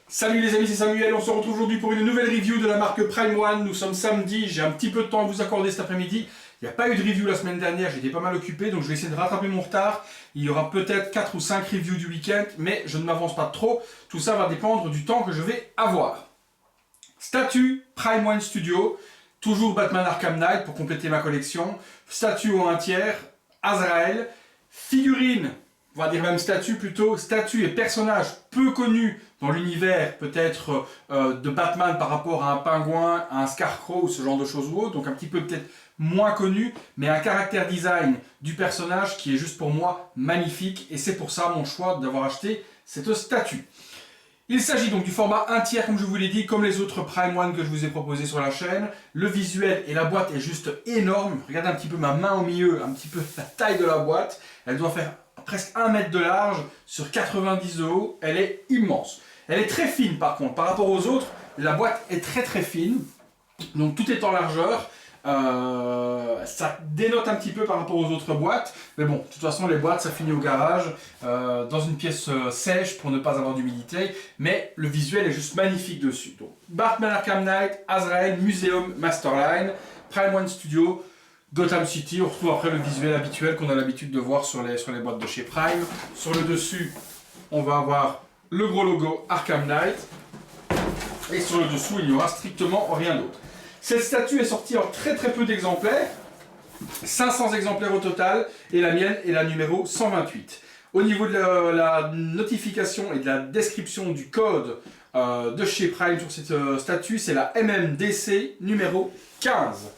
Salut les amis, c'est Samuel, on se retrouve aujourd'hui pour une nouvelle review de la marque Prime One. Nous sommes samedi, j'ai un petit peu de temps à vous accorder cet après-midi. Il n'y a pas eu de review la semaine dernière, j'étais pas mal occupé, donc je vais essayer de rattraper mon retard. Il y aura peut-être 4 ou 5 reviews du week-end, mais je ne m'avance pas trop. Tout ça va dépendre du temps que je vais avoir. Statue Prime One Studio, toujours Batman Arkham Knight pour compléter ma collection. Statue en 1/3, Azrael, figurine. On va dire même statue plutôt, statue et personnage peu connus dans l'univers peut-être de Batman par rapport à un pingouin, à un Scarecrow ou ce genre de choses ou autre, donc un petit peu peut-être moins connu, mais un caractère design du personnage qui est juste pour moi magnifique et c'est pour ça mon choix d'avoir acheté cette statue. Il s'agit donc du format 1/3 comme je vous l'ai dit, comme les autres Prime One que je vous ai proposé sur la chaîne. Le visuel et la boîte est juste énorme. Regardez un petit peu ma main au milieu, un petit peu la taille de la boîte. Elle doit faire presque 1 mètre de large sur 90 de haut. Elle est immense. Elle est très fine par contre. Par rapport aux autres, la boîte est très fine. Donc tout est en largeur. Ça dénote un petit peu par rapport aux autres boîtes, mais bon, de toute façon les boîtes ça finit au garage, dans une pièce sèche pour ne pas avoir d'humidité, mais le visuel est juste magnifique dessus. Donc, Batman Arkham Knight, Azrael, Museum, Masterline, Prime One Studio, Gotham City. On retrouve après le visuel habituel qu'on a l'habitude de voir sur les boîtes de chez Prime. Sur le dessus, on va avoir le gros logo Arkham Knight, et sur le dessous il n'y aura strictement rien d'autre. Cette statue est sortie en très peu d'exemplaires, 500 exemplaires au total, et la mienne est la numéro 128. Au niveau de la notification et de la description du code de chez Prime sur cette statue, c'est la MMDC numéro 15.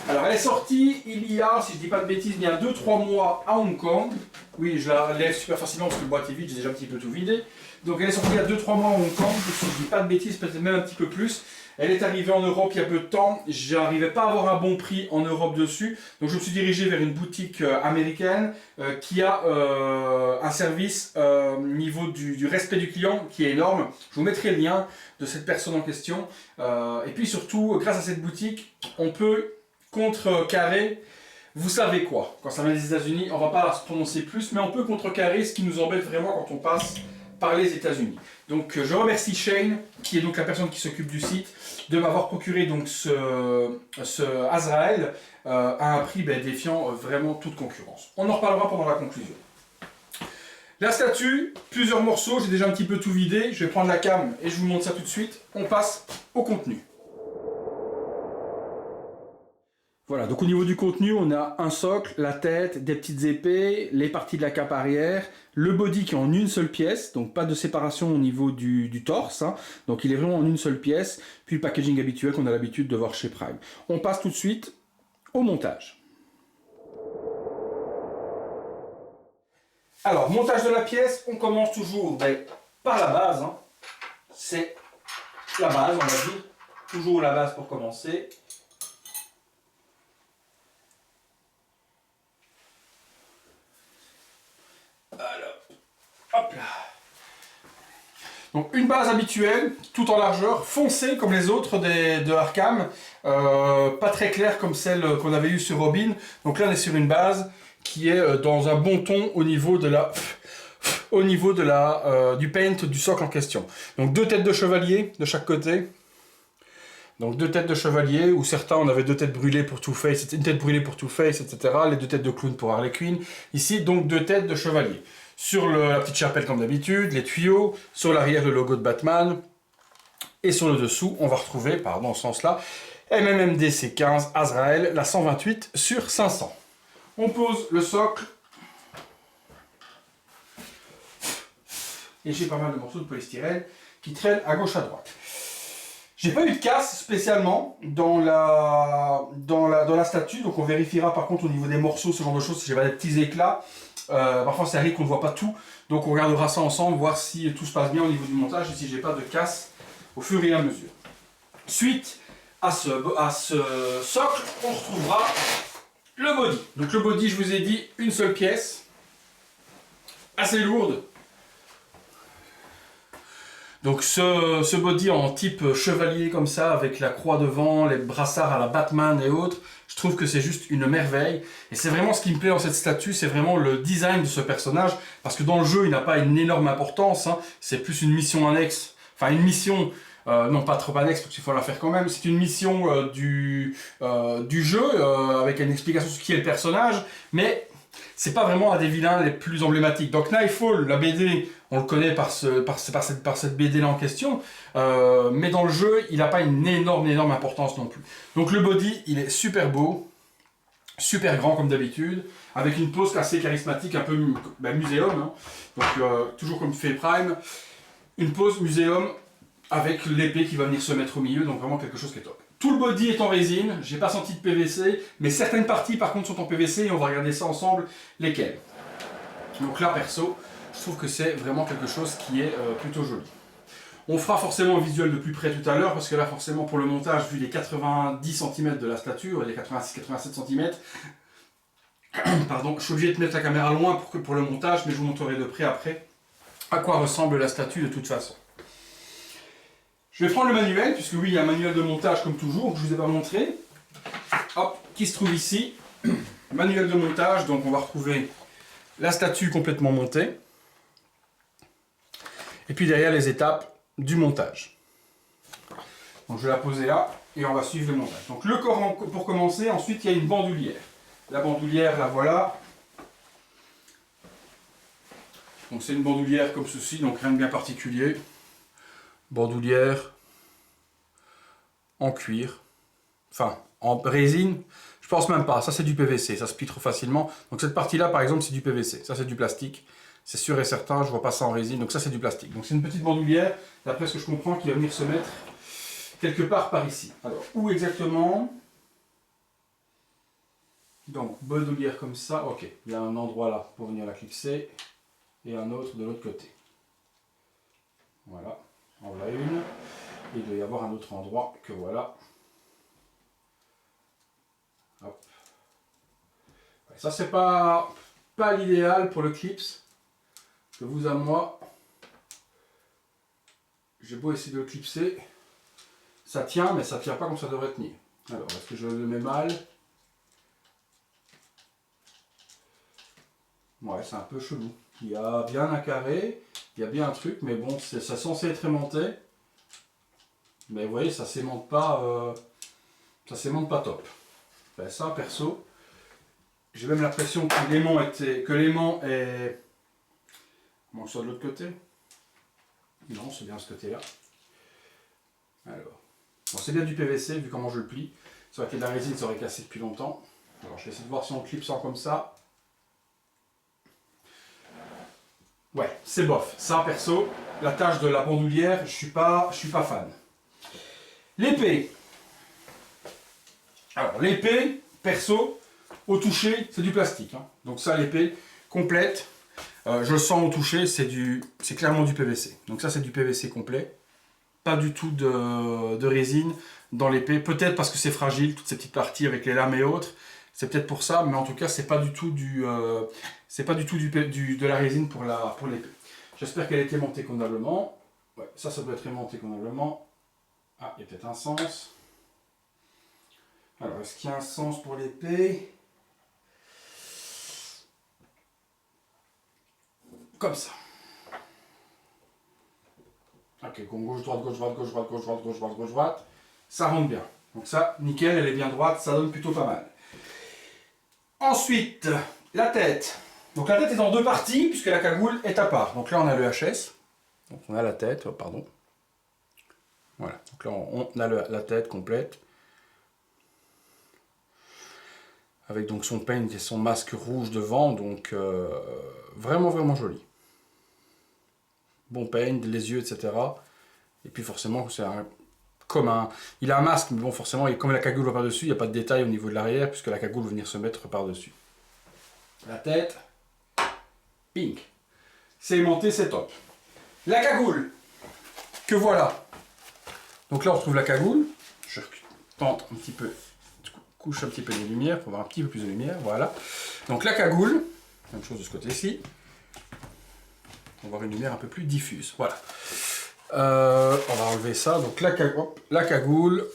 Alors elle est sortie il y a, si je ne dis pas de bêtises, bien 2-3 mois à Hong Kong. Oui, je la lève super facilement parce que le boîte est vide, j'ai déjà un petit peu tout vidé. Donc elle est sortie il y a 2-3 mois à Hong Kong, si je ne dis pas de bêtises, peut-être même un petit peu plus. Elle est arrivée en Europe il y a peu de temps, je n'arrivais pas à avoir un bon prix en Europe dessus, donc je me suis dirigé vers une boutique américaine qui a un service au niveau du respect du client qui est énorme. Je vous mettrai le lien de cette personne en question. Et puis surtout, grâce à cette boutique, on peut contrecarrer, vous savez quoi, quand ça vient des États-Unis, on ne va pas se prononcer plus, mais on peut contrecarrer ce qui nous embête vraiment quand on passe par les États-Unis. Donc je remercie Shane, qui est donc la personne qui s'occupe du site, de m'avoir procuré donc ce Azrael à un prix défiant vraiment toute concurrence. On en reparlera pendant la conclusion. La statue, plusieurs morceaux, j'ai déjà un petit peu tout vidé, je vais prendre la cam et je vous montre ça tout de suite. On passe au contenu. Voilà, donc au niveau du contenu, on a un socle, la tête, des petites épées, les parties de la cape arrière, le body qui est en une seule pièce, donc pas de séparation au niveau du torse, hein, donc il est vraiment en une seule pièce, puis le packaging habituel qu'on a l'habitude de voir chez Prime. On passe tout de suite au montage. Alors, montage de la pièce, on commence toujours par la base, hein. C'est la base, on va dire, toujours la base pour commencer. Hop là. Donc une base habituelle, tout en largeur, foncée comme les autres de Arkham, pas très claire comme celle qu'on avait eue sur Robin. Donc là on est sur une base qui est dans un bon ton au niveau du paint du socle en question. Donc 2 têtes de chevalier de chaque côté. Donc 2 têtes de chevalier, ou certains on avait 2 têtes brûlées pour Two-Face, une tête brûlée pour Two-Face, etc. Les 2 têtes de clown pour Harley Quinn. Ici donc 2 têtes de chevalier. Sur la petite chapelle comme d'habitude, les tuyaux, sur l'arrière le logo de Batman, et sur le dessous on va retrouver, dans ce sens là, MMDC 15 Azrael, la 128 sur 500. On pose le socle, et j'ai pas mal de morceaux de polystyrène qui traînent à gauche à droite. J'ai pas eu de casse spécialement dans la statue, donc on vérifiera par contre au niveau des morceaux, ce genre de choses, si j'ai pas des petits éclats. Parfois ça arrive qu'on ne voit pas tout, donc on regardera ça ensemble, voir si tout se passe bien au niveau du montage et si j'ai pas de casse au fur et à mesure. Suite à ce socle, on retrouvera le body. Donc le body, je vous ai dit, une seule pièce, assez lourde. Donc ce body en type chevalier comme ça, avec la croix devant, les brassards à la Batman et autres, je trouve que c'est juste une merveille. Et c'est vraiment ce qui me plaît dans cette statue, c'est vraiment le design de ce personnage, parce que dans le jeu, il n'a pas une énorme importance, hein, c'est plus une mission annexe. enfin une mission, non pas trop annexe parce qu'il faut la faire quand même, c'est une mission du jeu avec une explication sur qui est le personnage, mais c'est pas vraiment un des vilains les plus emblématiques. Donc Nightfall, la BD, on le connaît par cette BD là en question, mais dans le jeu, il n'a pas une énorme importance non plus. Donc le body, il est super beau, super grand comme d'habitude, avec une pose assez charismatique, un peu muséum, hein. Donc toujours comme fait Prime, une pose muséum avec l'épée qui va venir se mettre au milieu, donc vraiment quelque chose qui est top. Tout le body est en résine, j'ai pas senti de PVC, mais certaines parties par contre sont en PVC et on va regarder ça ensemble, lesquelles. Donc là perso, je trouve que c'est vraiment quelque chose qui est plutôt joli. On fera forcément un visuel de plus près tout à l'heure, parce que là forcément pour le montage, vu les 90 cm de la stature, les 86-87 cm, pardon, je suis obligé de mettre la caméra loin pour le montage, mais je vous montrerai de près après à quoi ressemble la statue de toute façon. Je vais prendre le manuel, puisque oui, il y a un manuel de montage comme toujours, que je ne vous ai pas montré. Hop, qui se trouve ici. Manuel de montage, donc on va retrouver la statue complètement montée. Et puis derrière les étapes du montage. Donc je vais la poser là, et on va suivre le montage. Donc le corps pour commencer, ensuite il y a une bandoulière. La bandoulière, la voilà. Donc c'est une bandoulière comme ceci, donc rien de bien particulier. Bandoulière en cuir, enfin en résine, je pense même pas, ça c'est du PVC, ça se plie trop facilement. Donc cette partie là par exemple c'est du PVC, ça c'est du plastique, c'est sûr et certain, je vois pas ça en résine, donc ça c'est du plastique. Donc c'est une petite bandoulière, d'après ce que je comprends, qui va venir se mettre quelque part par ici. Alors où exactement? Donc bandoulière comme ça, ok, il y a un endroit là pour venir la clipser et un autre de l'autre côté. Voilà. En voilà une, et il doit y avoir un autre endroit que voilà. Hop. Ouais, ça c'est pas l'idéal pour le clips, de vous à moi. J'ai beau essayer de le clipser, ça tient, mais ça tient pas comme ça devrait tenir. Alors, est-ce que je le mets mal? Ouais, c'est un peu chelou. Il y a bien un carré, il y a bien un truc, mais bon, ça censé être aimanté. Mais vous voyez, ça s'aimante pas top. Ben, ça, perso, j'ai même l'impression que l'aimant est... Bon, soit de l'autre côté. Non, c'est bien ce côté-là. Alors, bon, c'est bien du PVC, vu comment je le plie. Ça aurait été de la résine, ça aurait cassé depuis longtemps. Alors, je vais essayer de voir si on clip sans comme ça. Ouais, c'est bof. Ça, perso, la tâche de la bandoulière, je suis pas fan. L'épée. Alors, l'épée, perso, au toucher, c'est du plastique. Hein. Donc ça, l'épée complète, je le sens au toucher, c'est clairement du PVC. Donc ça, c'est du PVC complet. Pas du tout de résine dans l'épée. Peut-être parce que c'est fragile, toutes ces petites parties avec les lames et autres. C'est peut-être pour ça, mais en tout cas, c'est pas du tout de la résine pour l'épée. J'espère qu'elle a été aimantée convenablement. Ouais, ça doit être aimanté convenablement. Ah, il y a peut-être un sens. Alors, est-ce qu'il y a un sens pour l'épée? Comme ça. Ok, comme gauche, droite, gauche, droite, gauche, droite, gauche, droite, gauche, droite, gauche, droite. Ça rentre bien. Donc ça, nickel, elle est bien droite, ça donne plutôt pas mal. Ensuite, la tête. Donc la tête est en deux parties, puisque la cagoule est à part. Donc là, on a le HS. Donc on a la tête, oh, pardon. Voilà, donc là, on a la tête complète. Avec donc son paint et son masque rouge devant, donc vraiment joli. Bon paint, les yeux, etc. Et puis forcément, c'est il a un masque, mais bon, forcément, comme la cagoule va par-dessus, il n'y a pas de détail au niveau de l'arrière, puisque la cagoule va venir se mettre par-dessus. La tête, pink. C'est aimanté, c'est top. La cagoule, que voilà. Donc là, on retrouve la cagoule. Je tente un petit peu, couche un petit peu de lumière, pour avoir un petit peu plus de lumière, voilà. Donc la cagoule, même chose de ce côté-ci. On va avoir une lumière un peu plus diffuse, voilà. On va enlever ça, donc la cagoule,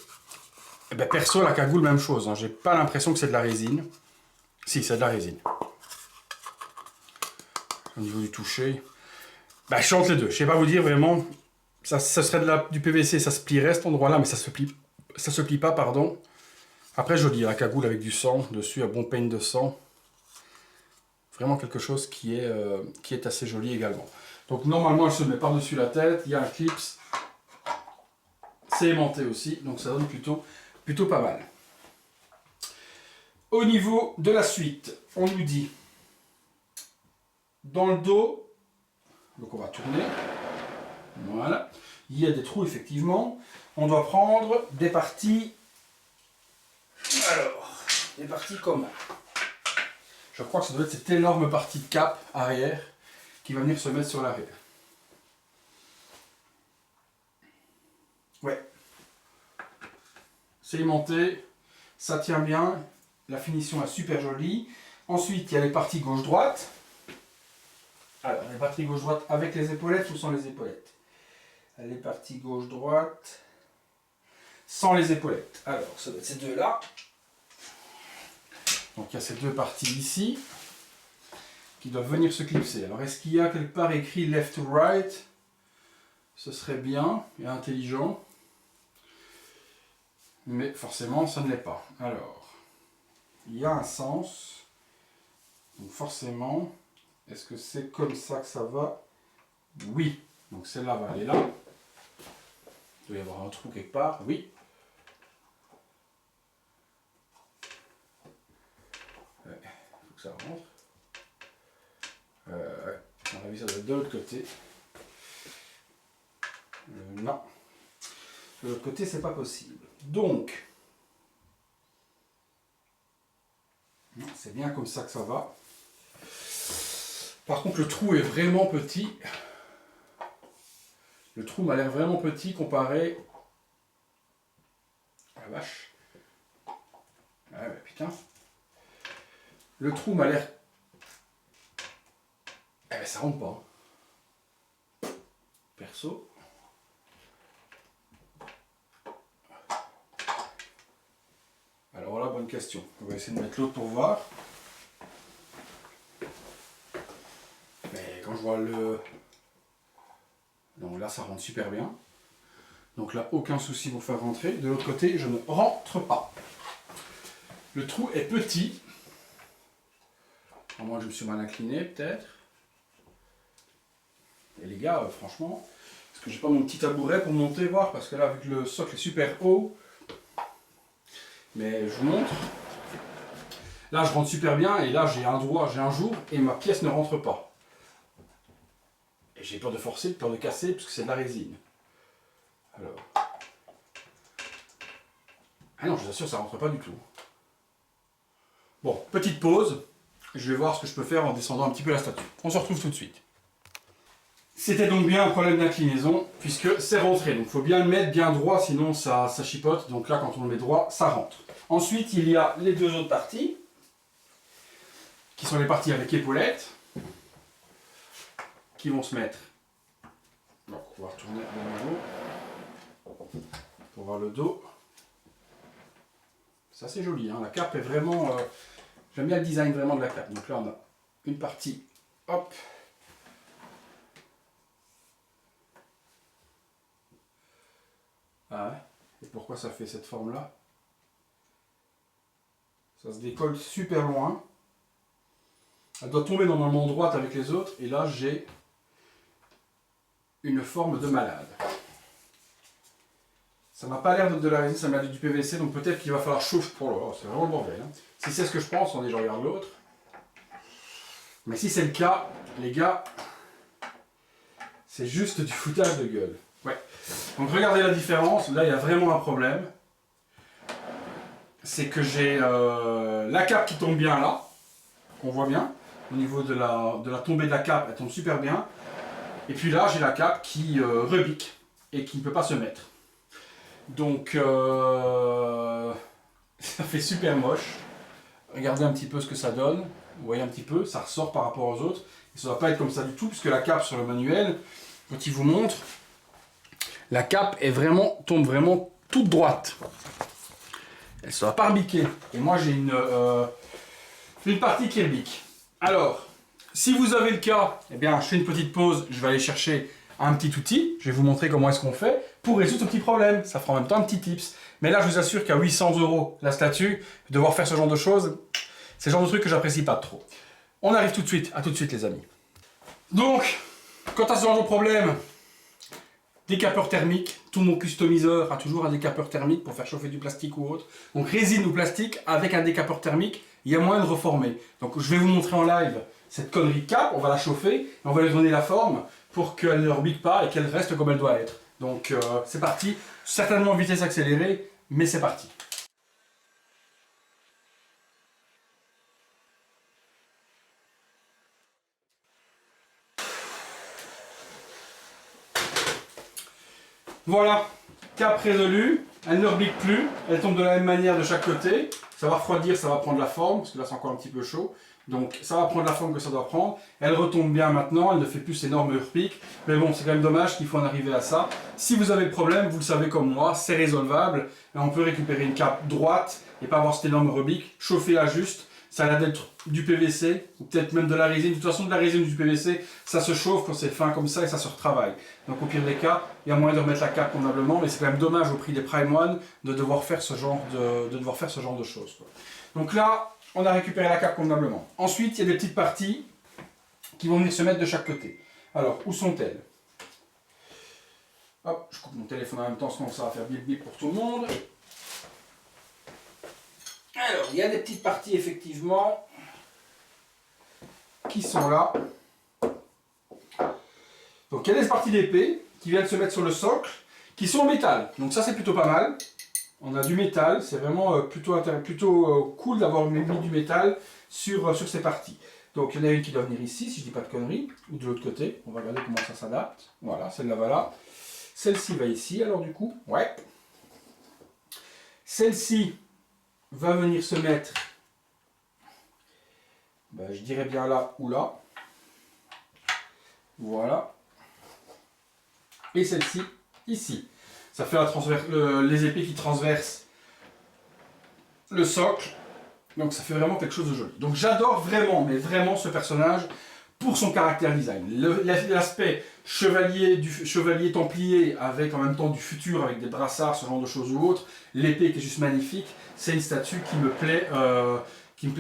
eh ben, perso la cagoule même chose, hein. J'ai pas l'impression que c'est de la résine. Si, c'est de la résine. Au niveau du toucher, bah, je chante les deux, je sais pas vous dire vraiment Ça serait du PVC, ça se plierait cet endroit-là, mais ça se plie pas, pardon. Après, joli, la cagoule avec du sang dessus, un bon peigne de sang. Vraiment quelque chose qui est assez joli également. Donc normalement, elle se met par-dessus la tête. Il y a un clip. C'est aimanté aussi, donc ça donne plutôt pas mal. Au niveau de la suite, on nous dit dans le dos, donc on va tourner, voilà, il y a des trous effectivement, on doit prendre des parties, alors, des parties communes. Je crois que ça doit être cette énorme partie de cap arrière qui va venir se mettre sur l'arrière. Ouais, c'est aimanté, ça tient bien. La finition est super jolie. Ensuite, il y a les parties gauche-droite. Alors, les parties gauche-droite avec les épaulettes ou sans les épaulettes? Les parties gauche-droite sans les épaulettes. Alors, ça doit être ces deux-là. Donc, il y a ces deux parties ici qui doivent venir se clipser. Alors, est-ce qu'il y a quelque part écrit left to right? Ce serait bien et intelligent. Mais forcément, ça ne l'est pas. Alors, il y a un sens, donc forcément, est-ce que c'est comme ça que ça va? Oui, donc celle-là va aller là. Il doit y avoir un trou quelque part, oui. Il faut que ça rentre. On a vu ça doit être de l'autre côté. Non, de l'autre côté c'est pas possible. Donc, c'est bien comme ça que ça va. Par contre, le trou est vraiment petit. Le trou m'a l'air vraiment petit comparé à la vache. Ah ouais, putain. Le trou m'a l'air... Eh ben, ça rentre pas. Perso. Alors voilà, bonne question. On va essayer de mettre l'autre pour voir. Mais quand je vois le... Donc là, ça rentre super bien. Donc là, aucun souci pour faire rentrer. De l'autre côté, je ne rentre pas. Le trou est petit. À moins que je me suis mal incliné, peut-être. Et les gars, franchement, est-ce que j'ai pas mon petit tabouret pour monter, voir? Parce que là, vu que le socle est super haut, mais je vous montre. Là, je rentre super bien et là, j'ai un jour et ma pièce ne rentre pas. Et j'ai peur de forcer, peur de casser, parce que c'est de la résine. Alors. Ah non, je vous assure, ça rentre pas du tout. Bon, petite pause. Je vais voir ce que je peux faire en descendant un petit peu la statue. On se retrouve tout de suite. C'était donc bien un problème d'inclinaison, puisque c'est rentré. Donc il faut bien le mettre bien droit, sinon ça chipote. Donc là, quand on le met droit, ça rentre. Ensuite, il y a les deux autres parties, qui sont les parties avec épaulettes, qui vont se mettre. Donc on va retourner à nouveau, pour voir le dos. C'est assez joli, hein. La cape est vraiment... J'aime bien le design vraiment de la cape. Donc là, on a une partie, hop. Ah ouais. Et pourquoi ça fait cette forme-là? Ça se décolle super loin. Elle doit tomber normalement droite avec les autres. Et là, j'ai une forme de malade. Ça m'a pas l'air de la résine, ça m'a l'air du PVC. Donc peut-être qu'il va falloir chauffer pour le... Oh, c'est vraiment le bordel, hein. Si c'est ce que je pense, on dit je regarde l'autre. Mais si c'est le cas, les gars, c'est juste du foutage de gueule. Ouais. Donc regardez la différence, là il y a vraiment un problème. C'est que j'ai la cape qui tombe bien là, qu'on voit bien. Au niveau de la tombée de la cape, elle tombe super bien. Et puis là j'ai la cape qui rebique et qui ne peut pas se mettre. Donc ça fait super moche. Regardez un petit peu ce que ça donne. Vous voyez un petit peu, ça ressort par rapport aux autres. Et ça ne va pas être comme ça du tout, puisque la cape sur le manuel, quand il vous montre, la cape est tombe vraiment toute droite. Elle ne sera pas rebiquée. Et moi j'ai une partie qui rebique. Alors, si vous avez le cas, eh bien je fais une petite pause, je vais aller chercher un petit outil, je vais vous montrer comment est-ce qu'on fait pour résoudre ce petit problème. Ça fera en même temps un petit tips. Mais là, je vous assure qu'à 800 € la statue, devoir faire ce genre de choses, c'est le genre de truc que j'apprécie pas trop. On arrive tout de suite, à tout de suite les amis. Donc, quant à ce genre de problème, décapeur thermique, tout mon customiseur a toujours un décapeur thermique pour faire chauffer du plastique ou autre. Donc résine ou plastique, avec un décapeur thermique, il y a moyen de reformer. Donc je vais vous montrer en live cette connerie de cap, on va la chauffer, et on va lui donner la forme pour qu'elle ne rebique pas et qu'elle reste comme elle doit être. Donc c'est parti, certainement vitesse accélérée, mais c'est parti. Voilà, cap résolu, elle ne rebique plus, elle tombe de la même manière de chaque côté, ça va refroidir, ça va prendre la forme, parce que là c'est encore un petit peu chaud, donc ça va prendre la forme que ça doit prendre, elle retombe bien maintenant, elle ne fait plus ces énormes repiques, mais bon c'est quand même dommage qu'il faut en arriver à ça. Si vous avez le problème, vous le savez comme moi, c'est résolvable, et on peut récupérer une cape droite et pas avoir cette énorme rebique, chauffer-la juste. Ça a l'air d'être du PVC, ou peut-être même de la résine. De toute façon, de la résine ou du PVC, ça se chauffe quand c'est fin comme ça et ça se retravaille. Donc au pire des cas, il y a moyen de remettre la cape convenablement, mais c'est quand même dommage au prix des Prime One de devoir faire ce genre de choses, quoi. Donc là, on a récupéré la cape convenablement. Ensuite, il y a des petites parties qui vont venir se mettre de chaque côté. Alors, où sont-elles? Hop, je coupe mon téléphone en même temps, sinon ça va faire bip bip pour tout le monde. Alors, il y a des petites parties effectivement qui sont là. Donc, il y a des parties d'épée qui viennent se mettre sur le socle, qui sont en métal. Donc ça, c'est plutôt pas mal. On a du métal, c'est vraiment plutôt cool d'avoir mis du métal sur ces parties. Donc, il y en a une qui doit venir ici, si je dis pas de conneries, ou de l'autre côté. On va regarder comment ça s'adapte. Voilà, celle-là va là. Celle-ci va ici, alors du coup, ouais. Celle-ci va venir se mettre, ben, je dirais bien là ou là. Voilà. Et celle-ci, ici. Ça fait les épées qui transversent le socle. Donc ça fait vraiment quelque chose de joli. Donc j'adore vraiment, mais vraiment ce personnage pour son caractère design. L'aspect chevalier templier avec en même temps du futur, avec des brassards, ce genre de choses ou autre. L'épée qui est juste magnifique. C'est une statue qui me plaît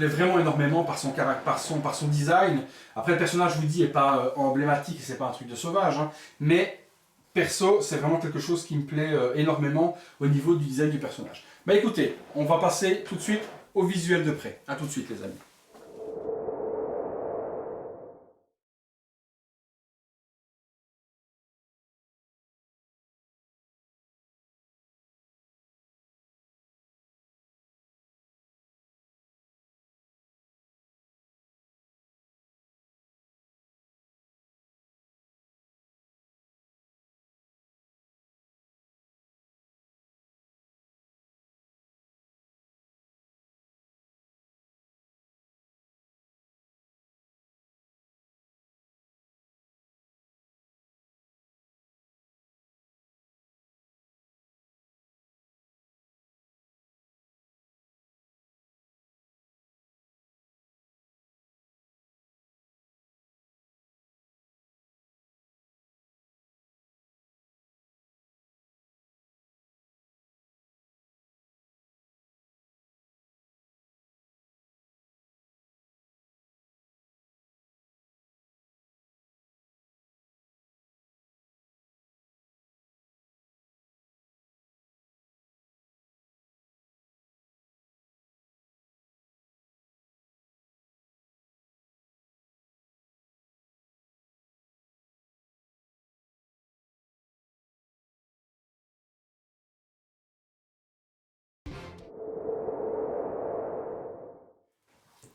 vraiment énormément par son design. Après le personnage, je vous dis, n'est pas emblématique, c'est pas un truc de sauvage, hein, mais perso, c'est vraiment quelque chose qui me plaît énormément au niveau du design du personnage. Bah écoutez, on va passer tout de suite au visuel de près. A tout de suite les amis.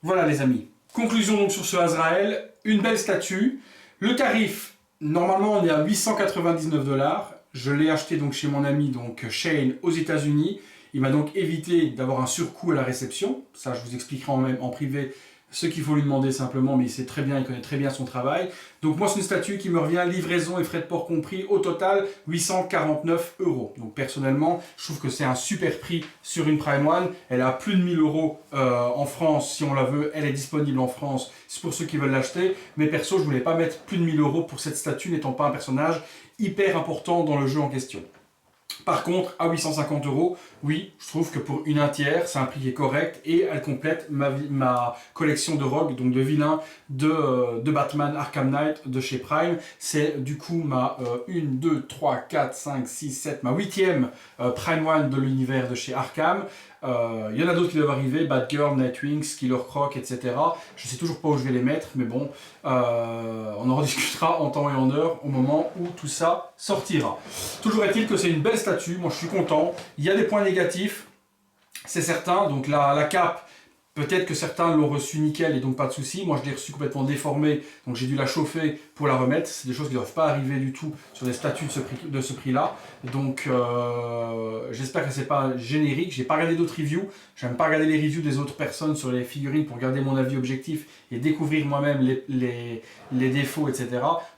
Voilà les amis, conclusion donc sur ce Azrael, une belle statue. Le tarif, normalement on est à 899 $. Je l'ai acheté donc chez mon ami donc Shane aux États-Unis. Il m'a donc évité d'avoir un surcoût à la réception. Ça je vous expliquerai en privé ce qu'il faut lui demander simplement, mais il sait très bien, il connaît très bien son travail. Donc moi c'est une statue qui me revient, livraison et frais de port compris, au total 849 €. Donc personnellement, je trouve que c'est un super prix sur une Prime One. Elle a plus de 1000 € en France, si on la veut, elle est disponible en France, c'est pour ceux qui veulent l'acheter. Mais perso, je voulais pas mettre plus de 1000 € pour cette statue, n'étant pas un personnage hyper important dans le jeu en question. Par contre, à 850 €, oui, je trouve que pour une 1/3, c'est un prix qui est correct et elle complète ma collection de rogues, donc de vilains de Batman Arkham Knight de chez Prime. C'est du coup ma 1, 2, 3, 4, 5, 6, 7, ma 8e Prime One de l'univers de chez Arkham. Il y en a d'autres qui doivent arriver, Batgirl, Nightwing, Killer Croc, etc. Je ne sais toujours pas où je vais les mettre, mais bon, on en rediscutera en temps et en heure au moment où tout ça sortira. Toujours est-il que c'est une belle statue, moi je suis content. Il y a des points négatifs, c'est certain, donc la cape, peut-être que certains l'ont reçue nickel et donc pas de souci. Moi je l'ai reçue complètement déformée, donc j'ai dû la chauffer pour la remettre. C'est des choses qui ne doivent pas arriver du tout sur des statues de ce prix-là. Donc j'espère que c'est pas générique. J'ai pas regardé d'autres reviews. J'aime pas regarder les reviews des autres personnes sur les figurines pour garder mon avis objectif et découvrir moi-même les défauts, etc.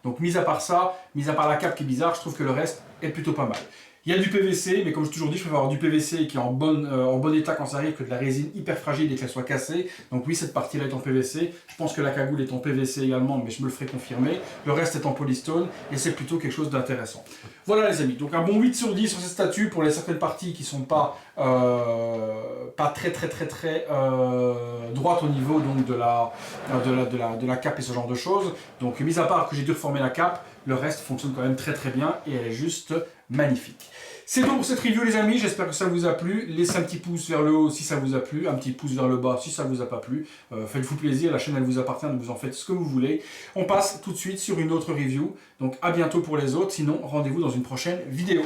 Donc mis à part ça, mis à part la cape qui est bizarre, je trouve que le reste est plutôt pas mal. Il y a du PVC, mais comme j'ai toujours dit, je préfère avoir du PVC qui est en bon état quand ça arrive que de la résine hyper fragile et qu'elle soit cassée. Donc oui, cette partie-là est en PVC. Je pense que la cagoule est en PVC également, mais je me le ferai confirmer. Le reste est en polystone et c'est plutôt quelque chose d'intéressant. Voilà les amis, donc un bon 8 sur 10 sur cette statue pour les certaines parties qui ne sont pas très droites au niveau donc, de la cape et ce genre de choses. Donc mis à part que j'ai dû reformer la cape, le reste fonctionne quand même très bien et elle est juste magnifique. C'est tout pour cette review les amis, j'espère que ça vous a plu. Laissez un petit pouce vers le haut si ça vous a plu, un petit pouce vers le bas si ça vous a pas plu. Faites-vous plaisir, la chaîne elle vous appartient, donc vous en faites ce que vous voulez. On passe tout de suite sur une autre review, donc à bientôt pour les autres, sinon rendez-vous dans une prochaine vidéo.